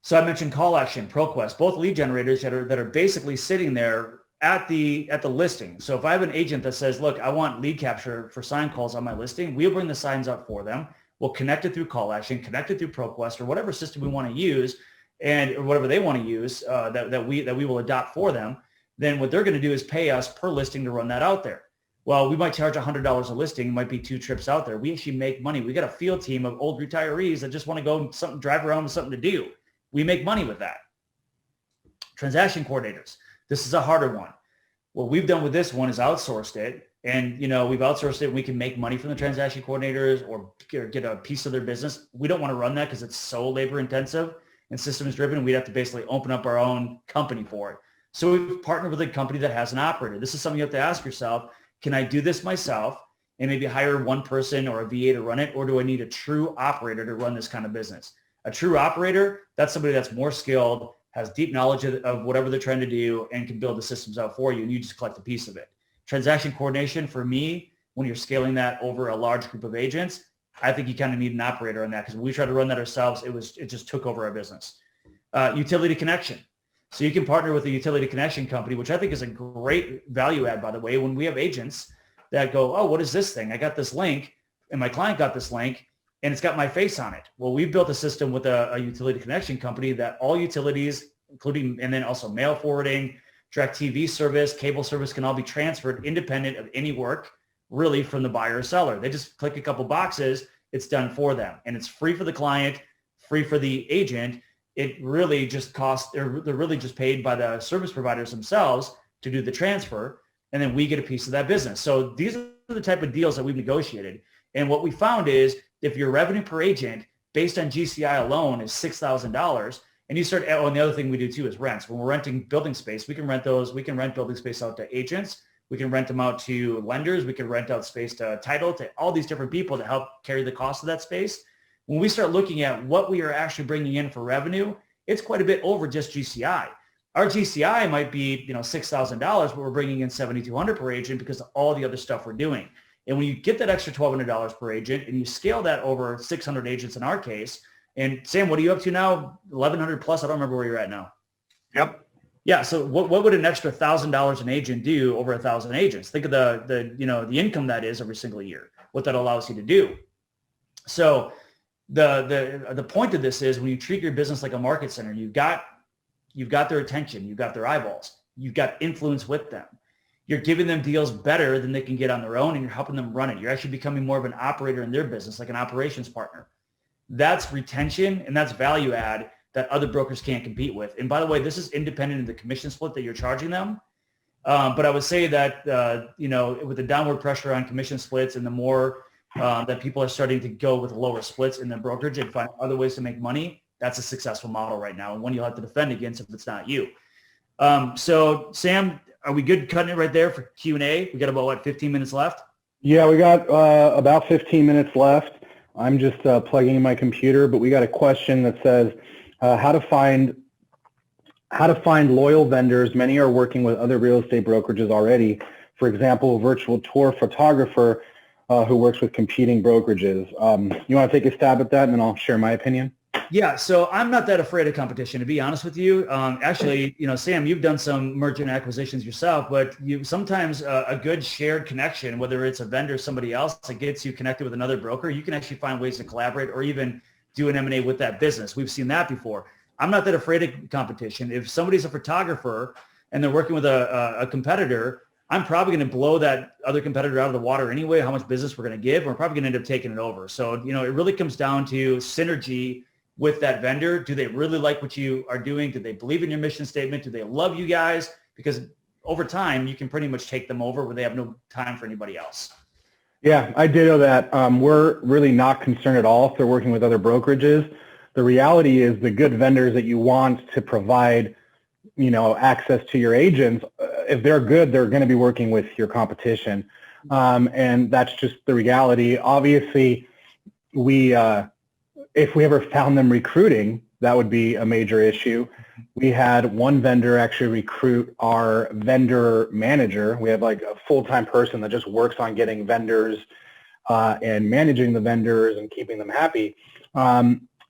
S2: So I mentioned Call Action, ProQuest, both lead generators that are basically sitting there at the listing. So if I have an agent that says, look, I want lead capture for sign calls on my listing, we'll bring the signs up for them. We'll connect it through Call Action, connect it through ProQuest or whatever system we want to use or whatever they want to use that we will adopt for them. Then what they're going to do is pay us per listing to run that out there. Well, we might charge $100 a listing. It might be 2 trips out there. We actually make money. We got a field team of old retirees that just want to go drive around with something to do. We make money with that. Transaction coordinators. This is a harder one. What we've done with this one is outsourced it. And, we've outsourced it. And we can make money from the transaction coordinators or get a piece of their business. We don't want to run that because it's so labor intensive and systems driven. We'd have to basically open up our own company for it. So we've partnered with a company that has an operator. This is something you have to ask yourself. Can I do this myself and maybe hire one person or a VA to run it? Or do I need a true operator to run this kind of business? A true operator, that's somebody that's more skilled, has deep knowledge of whatever they're trying to do and can build the systems out for you. And you just collect a piece of it. Transaction coordination for me, when you're scaling that over a large group of agents, I think you kind of need an operator on that because when we tried to run that ourselves, it just took over our business. Utility connection. So you can partner with a utility connection company, which I think is a great value add, by the way, when we have agents that go, oh, what is this thing? I got this link and my client got this link and it's got my face on it. Well, we've built a system with a utility connection company that all utilities, including, and then also mail forwarding, direct TV service, cable service can all be transferred independent of any work really from the buyer or seller. They just click a couple boxes, it's done for them. And it's free for the client, free for the agent. It really just costs, they're really just paid by the service providers themselves to do the transfer. And then we get a piece of that business. So these are the type of deals that we've negotiated. And what we found is if your revenue per agent based on GCI alone is $6,000 and you start, and the other thing we do too is rents. When we're renting building space, we can rent building space out to agents. We can rent them out to lenders. We can rent out space to title, to all these different people to help carry the cost of that space. When we start looking at what we are actually bringing in for revenue, it's quite a bit over just GCI. Our GCI might be, $6,000, but we're bringing in $7,200 per agent because of all the other stuff we're doing. And when you get that extra $1,200 per agent and you scale that over 600 agents in our case, and Sam, what are you up to now? 1,100 plus? I don't remember where you're at now.
S3: Yep.
S2: Yeah. So what would an extra $1,000 an agent do over 1,000 agents? Think of the income that is every single year, what that allows you to do. So the point of this is when you treat your business like a market center, you've got their attention, you've got their eyeballs, you've got influence with them. You're giving them deals better than they can get on their own and you're helping them run it. You're actually becoming more of an operator in their business, like an operations partner. That's retention and that's value add that other brokers can't compete with. And by the way, this is independent of the commission split that you're charging them. But I would say that, with the downward pressure on commission splits and the more that people are starting to go with lower splits in their brokerage and find other ways to make money, that's a successful model right now and one you'll have to defend against if it's not you. So Sam, are we good cutting it right there for Q&A? We got about 15 minutes left?
S1: Yeah, we got about 15 minutes left. I'm just plugging in my computer, but we got a question that says how to find loyal vendors. Many are working with other real estate brokerages already. For example, a virtual tour photographer who works with competing brokerages. You want to take a stab at that and then I'll share my opinion?
S2: Yeah, so I'm not that afraid of competition, to be honest with you. Actually, Sam, you've done some merger and acquisitions yourself, but you sometimes a good shared connection, whether it's a vendor or somebody else that gets you connected with another broker, you can actually find ways to collaborate or even do an M&A with that business. We've seen that before. I'm not that afraid of competition. If somebody's a photographer and they're working with a competitor, I'm probably going to blow that other competitor out of the water anyway, how much business we're going to give. We're probably going to end up taking it over. So, it really comes down to synergy with that vendor. Do they really like what you are doing? Do they believe in your mission statement? Do they love you guys? Because over time, you can pretty much take them over where they have no time for anybody else.
S1: Yeah, I did know that. We're really not concerned at all if they're working with other brokerages. The reality is the good vendors that you want to provide, access to your agents, if they're good, they're going to be working with your competition. And that's just the reality. Obviously, if we ever found them recruiting, that would be a major issue. We had one vendor actually recruit our vendor manager. We have like a full-time person that just works on getting vendors and managing the vendors and keeping them happy.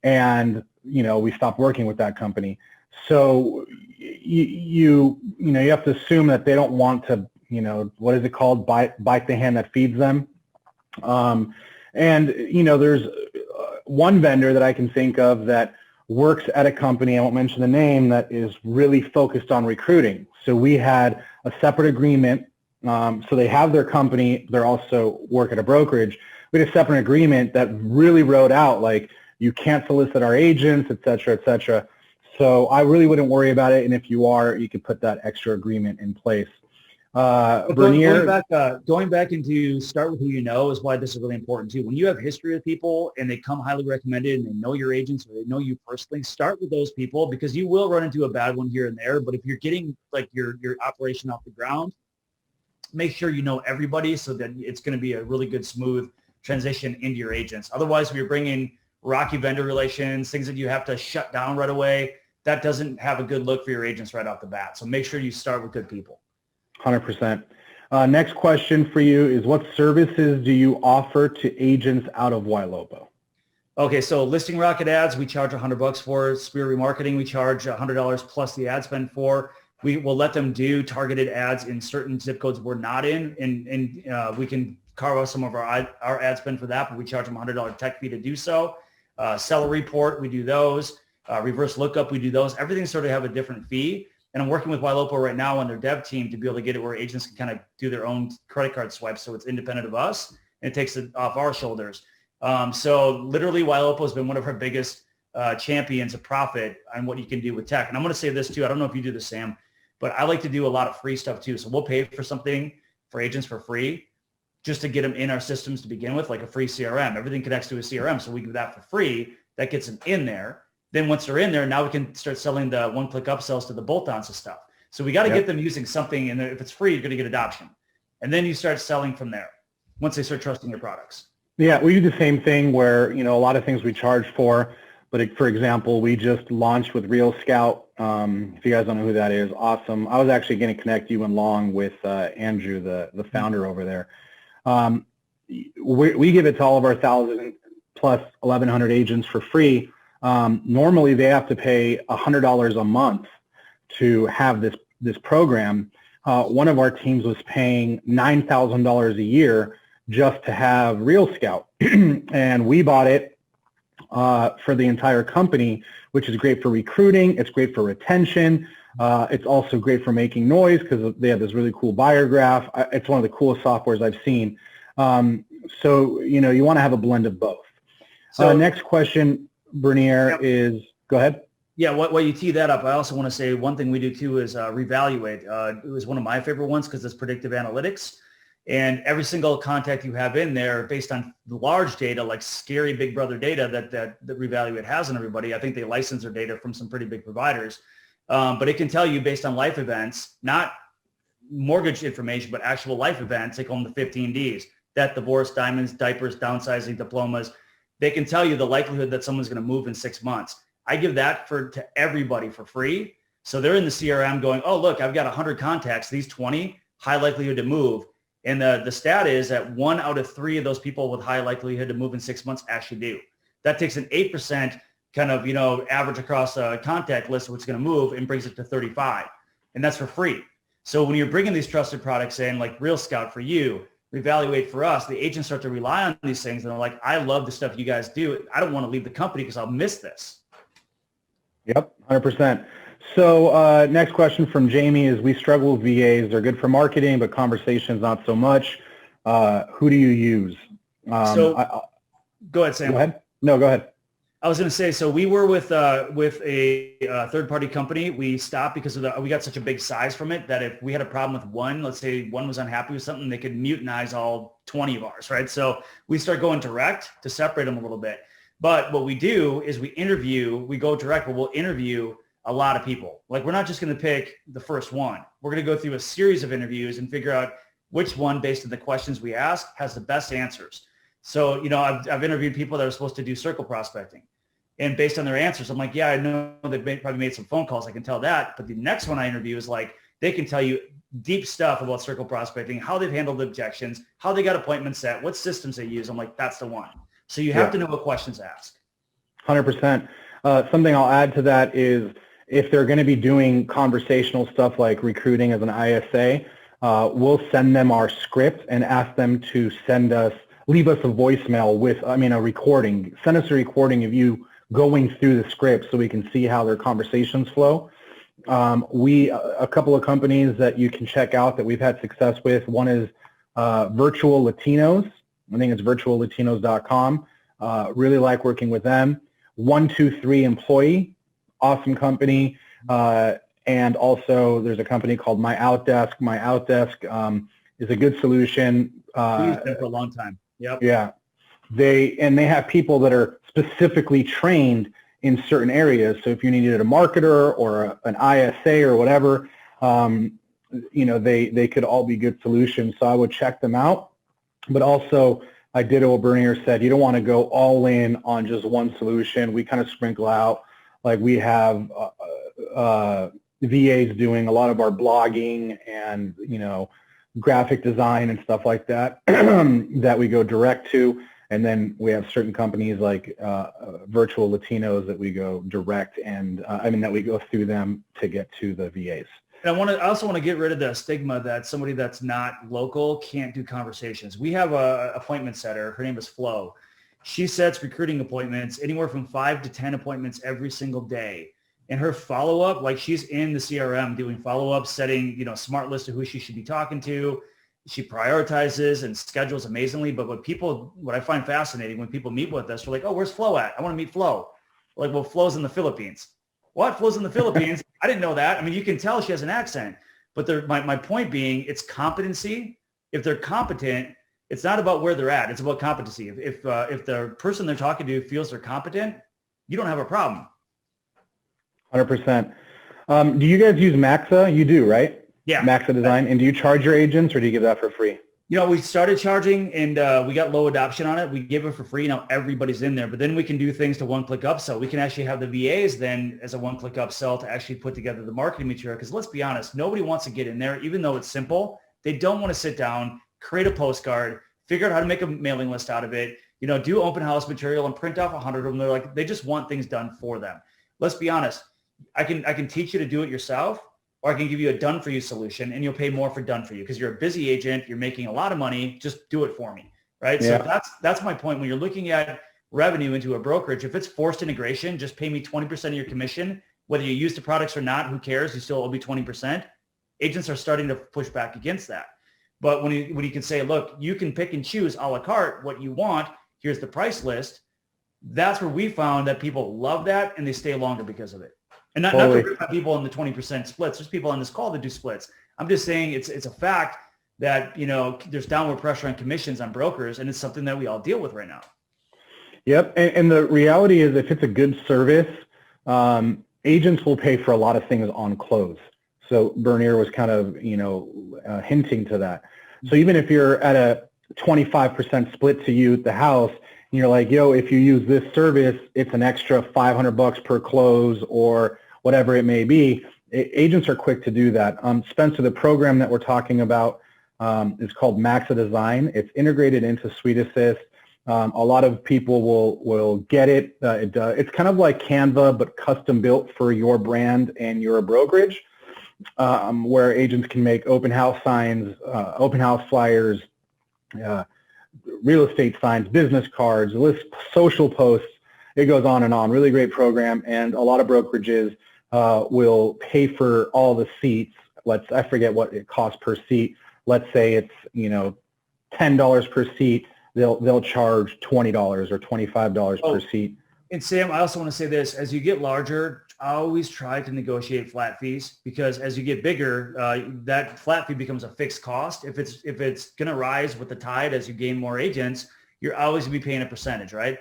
S1: And we stopped working with that company. So you have to assume that they don't want to, what is it called? Bite the hand that feeds them. And there's one vendor that I can think of that works at a company, I won't mention the name, that is really focused on recruiting. So we had a separate agreement. So they have their company. They're also work at a brokerage. We had a separate agreement that really wrote out, like, you can't solicit our agents, et cetera, et cetera. So I really wouldn't worry about it. And if you are, you could put that extra agreement in place.
S2: Going back into start with who you know is why this is really important too. When you have history with people and they come highly recommended and they know your agents or they know you personally, start with those people because you will run into a bad one here and there. But if you're getting like your operation off the ground, make sure you know everybody so that it's going to be a really good, smooth transition into your agents. Otherwise, if you're bringing rocky vendor relations, things that you have to shut down right away, that doesn't have a good look for your agents right off the bat. So make sure you start with good people.
S1: 100%. Next question for you is, what services do you offer to agents out of Wailopo?
S2: Okay, so listing rocket ads, we charge $100 for. Spear remarketing, we charge $100 plus the ad spend for. We will let them do targeted ads in certain zip codes we're not in, and we can carve out some of our ad spend for that, but we charge them $100 tech fee to do so. Seller report, we do those. Reverse lookup, we do those. Everything sort of have a different fee. And I'm working with Wailopo right now on their dev team to be able to get it where agents can kind of do their own credit card swipes so it's independent of us and it takes it off our shoulders. So literally Wailopo has been one of our biggest champions of profit on what you can do with tech. And I'm going to say this too. I don't know if you do this, Sam, but I like to do a lot of free stuff too. So we'll pay for something for agents for free just to get them in our systems to begin with, like a free CRM. Everything connects to a CRM. So we do that for free. That gets them in there. Then once they're in there, now we can start selling the one-click upsells to the bolt-ons and stuff. So we got to get them using something, and if it's free, you're going to get adoption. And then you start selling from there once they start trusting your products.
S1: Yeah, we do the same thing where, a lot of things we charge for. But for example, we just launched with Real Scout. If you guys don't know who that is, awesome. I was actually going to connect you and Long with Andrew, the founder over there. We give it to all of our 1,000 plus 1,100 agents for free. Normally they have to pay $100 a month to have this program. One of our teams was paying $9,000 a year just to have Real Scout. And we bought it for the entire company, which is great for recruiting. It's great for retention. It's also great for making noise because they have this really cool buyer graph. It's one of the coolest softwares I've seen. So, you want to have a blend of both. So next question, Bernier, is, go ahead.
S2: Yeah, while you tee that up, I also want to say one thing we do too is reevaluate. It was one of my favorite ones because it's predictive analytics. And every single contact you have in there based on large data, like scary big brother data that Reevaluate has on everybody. I think they license their data from some pretty big providers. But it can tell you based on life events, not mortgage information, but actual life events. They call them the 15 Ds, death, divorce, diamonds, diapers, downsizing, diplomas. They can tell you the likelihood that someone's going to move in 6 months. I give that to everybody for free. So they're in the CRM going, oh, look, I've got 100 contacts. These 20, high likelihood to move. And the stat is that 1 out of 3 of those people with high likelihood to move in 6 months actually do. That takes an 8% kind of, average across a contact list of what's going to move and brings it to 35. And that's for free. So when you're bringing these trusted products in, like Real Scout for you, Reevaluate for us, the agents start to rely on these things. And they're like, I love the stuff you guys do. I don't want to leave the company because I'll miss this.
S1: Yep, 100%. So next question from Jamie is, we struggle with VAs. They're good for marketing, but conversations not so much. Who do you use?
S2: Go ahead, Sam.
S1: Go ahead. No, go ahead.
S2: I was going to say, so we were with a third-party company. We stopped because we got such a big size from it that if we had a problem with one, let's say one was unhappy with something, they could mutinize all 20 of ours, right? So we start going direct to separate them a little bit. But what we do is we go direct, but we'll interview a lot of people. Like, we're not just going to pick the first one. We're going to go through a series of interviews and figure out which one, based on the questions we ask, has the best answers. So, I've interviewed people that are supposed to do circle prospecting. And based on their answers, I'm like, yeah, I know they've probably made some phone calls. I can tell that. But the next one I interview is like, they can tell you deep stuff about circle prospecting, how they've handled objections, how they got appointments set, what systems they use. I'm like, that's the one. So you have to know what questions to ask.
S1: 100%. Something I'll add to that is, if they're going to be doing conversational stuff like recruiting as an ISA, we'll send them our script and ask them to leave us a voicemail with, a recording. Send us a recording of you going through the script so we can see how their conversations flow. A couple of companies that you can check out that we've had success with, one is Virtual Latinos. I think it's virtuallatinos.com. Really like working with them. 123 Employee, awesome company. And also there's a company called My Outdesk. My Outdesk is a good solution.
S2: We used them for a long time. Yep.
S1: Yeah. They have people that are specifically trained in certain areas. So if you needed a marketer or an ISA or whatever, they could all be good solutions. So I would check them out. But also, I did what Bernier said. You don't want to go all in on just one solution. We kind of sprinkle out. Like, we have VAs doing a lot of our blogging and, graphic design and stuff like that that we go direct to. And then we have certain companies like Virtual Latinos that we go direct and that we go through them to get to the VAs.
S2: And I also want to get rid of the stigma that somebody that's not local can't do conversations. We have a appointment setter. Her name is Flo. She sets recruiting appointments, anywhere from 5 to 10 appointments every single day. And her follow-up, like, she's in the CRM doing follow-up, setting, a smart list of who she should be talking to. She prioritizes and schedules amazingly. But what I find fascinating, when people meet with us, we're like, oh, where's Flo at? I want to meet Flo. We're like, well, Flo's in the Philippines. What? Flo's in the Philippines? I didn't know that. you can tell she has an accent. But my point being, it's competency. If they're competent, it's not about where they're at. It's about competency. If the person they're talking to feels they're competent, you don't have a problem.
S1: 100%. Do you guys use Maxa? You do, right?
S2: Yeah.
S1: Maxa Design. And do you charge your agents, or do you give that for free?
S2: We started charging, and we got low adoption on it. We give it for free. Now everybody's in there. But then we can do things to one-click upsell. We can actually have the VAs then as a one-click upsell to actually put together the marketing material. Because let's be honest, nobody wants to get in there, even though it's simple. They don't want to sit down, create a postcard, figure out how to make a mailing list out of it, do open house material and print off 100 of them. They just want things done for them. Let's be honest. I can teach you to do it yourself, or I can give you a done for you solution, and you'll pay more for done for you because you're a busy agent. You're making a lot of money. Just do it for me. Right. Yeah. So that's my point. When you're looking at revenue into a brokerage, if it's forced integration, just pay me 20% of your commission, whether you use the products or not, who cares? You still owe me 20%. Agents are starting to push back against that. But when you can say, look, you can pick and choose a la carte what you want. Here's the price list. That's where we found that people love that, and they stay longer because of it. And not to rip on people in the 20% splits. There's people on this call that do splits. I'm just saying it's a fact that, there's downward pressure on commissions on brokers, and it's something that we all deal with right now. Yep.
S1: And the reality is, if it's a good service, agents will pay for a lot of things on close. So Bernier was kind of, hinting to that. So even if you're at a 25% split to you at the house, and you're like, if you use this service, it's an extra $500 per close or whatever it may be. Agents are quick to do that. Spencer, the program that we're talking about is called Maxa Design. It's integrated into Suite Assist. A lot of people will get it. It's kind of like Canva, but custom built for your brand and your brokerage, where agents can make open house signs, open house flyers, real estate signs, business cards, list, social posts. It goes on and on. Really great program, and a lot of brokerages will pay for all the seats. I forget what it costs per seat. Let's say it's $10 per seat. They'll charge $20 or $25 per seat.
S2: And Sam, I also want to say this: as you get larger, I always try to negotiate flat fees, because as you get bigger, that flat fee becomes a fixed cost. If it's going to rise with the tide as you gain more agents, you're always going to be paying a percentage, right?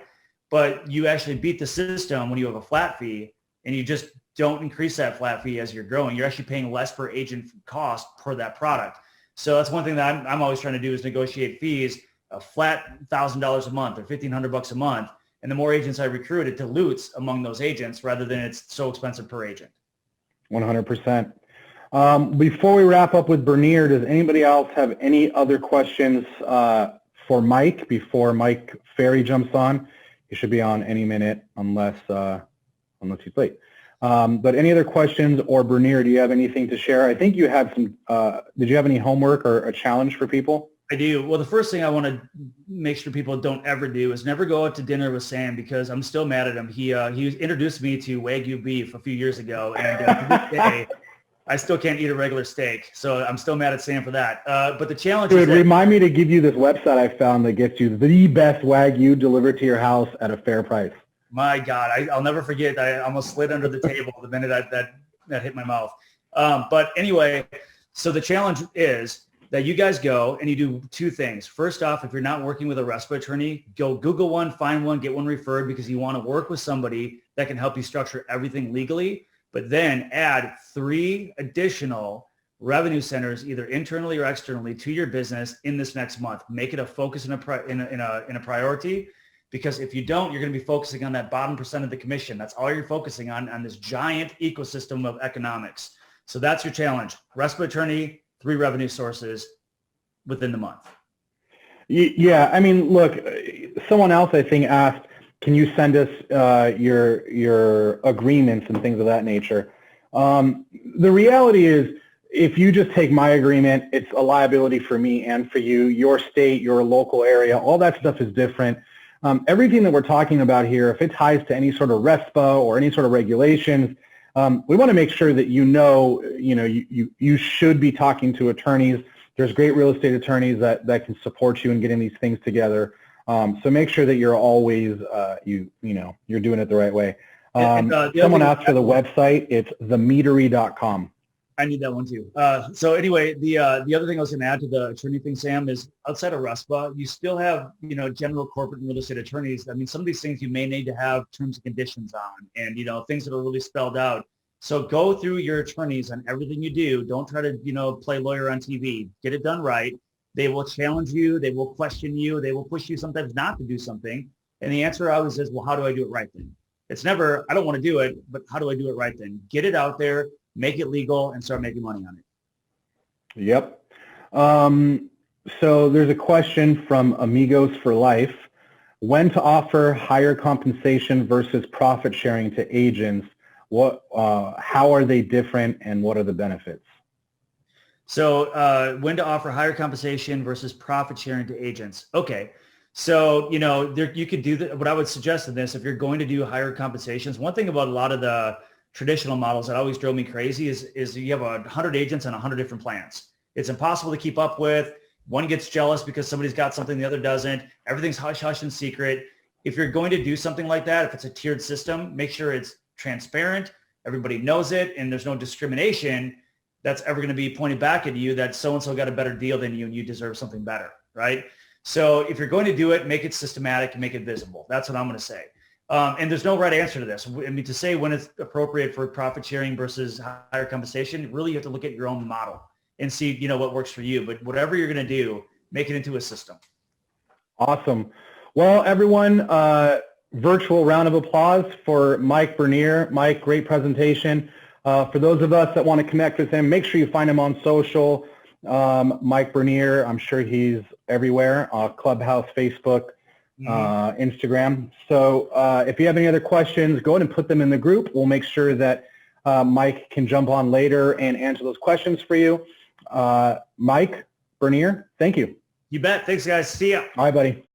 S2: But you actually beat the system when you have a flat fee, and you just don't increase that flat fee as you're growing. You're actually paying less per agent cost per that product. So that's one thing that I'm always trying to do, is negotiate fees, a flat $1,000 a month or $1,500 a month. And the more agents I recruit, it dilutes among those agents rather than it's so expensive per agent.
S1: 100%. Before we wrap up with Bernier, does anybody else have any other questions for Mike before Mike Ferry jumps on? He should be on any minute unless he's late. But any other questions, or Bernier, do you have anything to share? I think you had some, did you have any homework or a challenge for people?
S2: I do. Well, the first thing I want to make sure people don't ever do is never go out to dinner with Sam, because I'm still mad at him. He introduced me to Wagyu beef a few years ago, and to this day, I still can't eat a regular steak. So I'm still mad at Sam for that. But the challenge is
S1: remind me to give you this website I found that gets you the best Wagyu delivered to your house at a fair price.
S2: My God, I'll never forget. I almost slid under the table the minute that hit my mouth. But anyway, so the challenge is that you guys go and you do two things. First off, if you're not working with a RESPA attorney, go Google one, find one, get one referred, because you want to work with somebody that can help you structure everything legally. But then add 3 additional revenue centers, either internally or externally, to your business in this next month. Make it a focus and a priority, because if you don't, you're going to be focusing on that bottom % of the commission. That's all you're focusing on this giant ecosystem of economics. So that's your challenge. RESPA attorney, 3 revenue sources within the month.
S1: Yeah, I mean, look, someone else I think asked, can you send us your agreements and things of that nature? The reality is, if you just take my agreement, it's a liability for me and for you, your state, your local area, all that stuff is different. Everything that we're talking about here, if it ties to any sort of RESPA or any sort of regulations, we want to make sure that you should be talking to attorneys. There's great real estate attorneys that can support you in getting these things together. So make sure that you're always you're doing it the right way. Someone asked for the website. It's themetery.com.
S2: I need that one too. So anyway, the other thing I was going to add to the attorney thing, Sam, is outside of RESPA, you still have, general corporate and real estate attorneys. I mean, some of these things you may need to have terms and conditions on, and, things that are really spelled out. So go through your attorneys on everything you do. Don't try to, play lawyer on TV. Get it done right. They will challenge you. They will question you. They will push you sometimes not to do something. And the answer always is, well, how do I do it right then? It's never, I don't want to do it, but how do I do it right then? Get it out there. Make it legal and start making money on it.
S1: Yep. So there's a question from Amigos for Life. When to offer higher compensation versus profit sharing to agents? How are they different, and what are the benefits?
S2: So when to offer higher compensation versus profit sharing to agents. Okay. So, you could do that. What I would suggest in this, if you're going to do higher compensations, one thing about a lot of the traditional models that always drove me crazy is you have 100 agents on 100 different plans. It's impossible to keep up with. One gets jealous because somebody's got something the other doesn't. Everything's hush hush and secret. If you're going to do something like that, if it's a tiered system, make sure it's transparent, everybody knows it, and there's no discrimination that's ever going to be pointed back at you that so-and-so got a better deal than you and you deserve something better, right? So if you're going to do it, make it systematic and make it visible. That's what I'm going to say. And there's no right answer to this. I mean, to say when it's appropriate for profit sharing versus higher compensation, really you have to look at your own model and see, what works for you. But whatever you're going to do, make it into a system.
S1: Awesome. Well, everyone, virtual round of applause for Mike Bernier. Mike, great presentation. For those of us that want to connect with him, make sure you find him on social. Mike Bernier, I'm sure he's everywhere, Clubhouse, Facebook, Instagram. So if you have any other questions, go ahead and put them in the group. We'll make sure that Mike can jump on later and answer those questions for you. Mike Bernier, thank you.
S2: You bet. Thanks, guys. See ya.
S1: All right, buddy.